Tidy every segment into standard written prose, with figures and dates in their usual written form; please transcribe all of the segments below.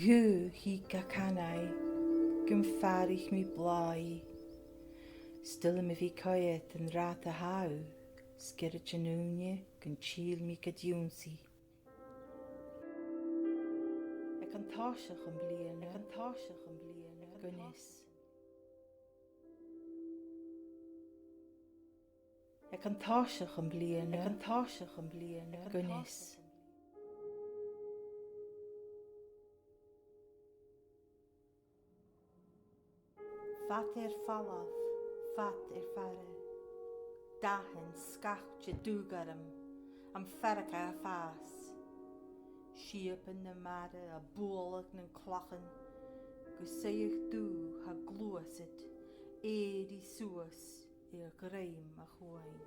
Hu hi gacanau, gymffarich mi blai. Stille me vi coet yn rata hau, sgera janúne, gyn chiel mi gadjúnsi. Ac an táiseach an bliana, gynnis. Ac an táiseach an bliana, gynnis. Fat fallaf, fat farre. Dahan skach dúgaram, am ferracha a fas. Siepen na mare a bólag na clachan, go séich dú ha glúasit, édi suas greim a chuain.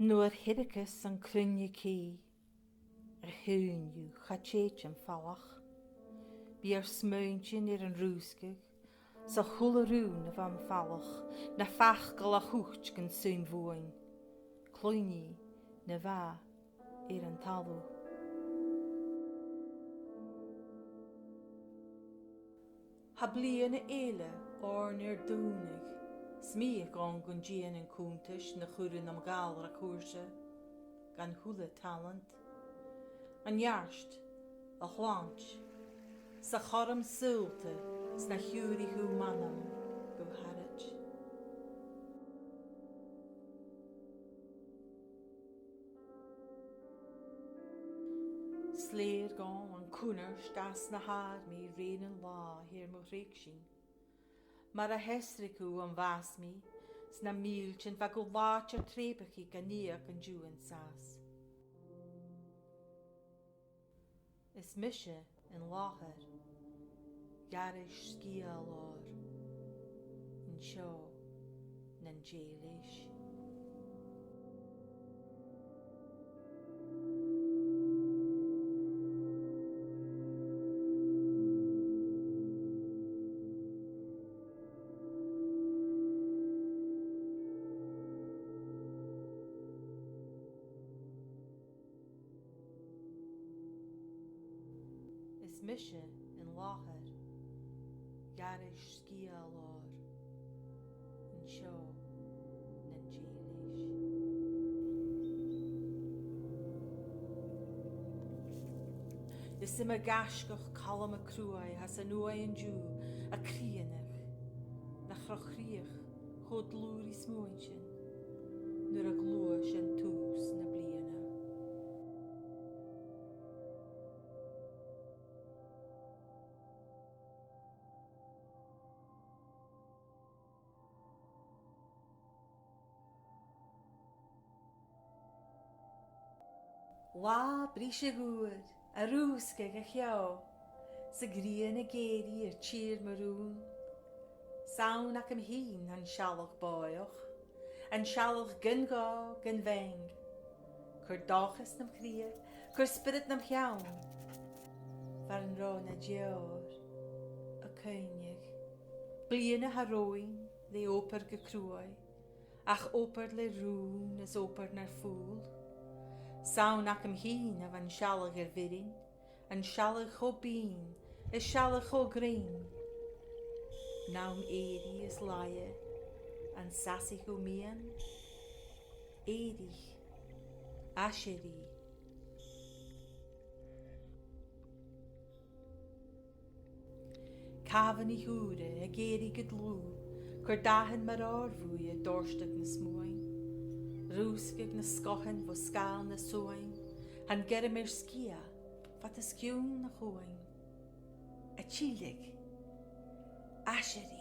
Nuair hidicus an clunne cí, húniu chatchéit an fallach, bí smuintin an rúscig, sa chularún van fallach, na fachgal a chucht gan sún bhuain, clunne na bha an talú. Ha bliana éile dúnig, smíach an gon dían an cúntais na churin am gáil a cuarse, gan hula talent. An jaarst, a chláint, sa choram súlte, sna hiúri hú manam go harit. Sléir gán an cúnar stas na haar mi réan an lá hir mo réicsing. Mar a hesricu an vás mi, sna míltin fa go látir trébachi ganíach an dúan sás. Is mise in láthir, garis scial or, in seo nan jélis. Mise in láthir, garis scial or, in seo nan jélis. Is im a gascoch calam a cruai has an uai an dú a críanach, na chrochríach chod lúri smóinsin, nur a glúis an tús na bliana. Lá bríse gúr, a rúsca a cheó, sa grían a géri tír marún. Saun ac am hín an sialach báoch, an sialach gyn gá, gyn veng. Cur dachas nam cria, cur spirit nam cheaun. Var an rá na dior, a cynnig. Bliana haroin, le oper gecrúai, ach oper le rún as oper nar fúl. Saun ac am hín af an sialach virin, an sialach o bín, is sialach o green. Naum éri is laie, an sasich o mian, Aiseirigh, Aiseirigh. Cavan I húre a géri gydlú, cur dahan mar orfwy a dorstag na smóin. Rúscig na scochan vo scal na soin, han gerem scia, fat a sciún na chuain. A tílig, Aiseirigh.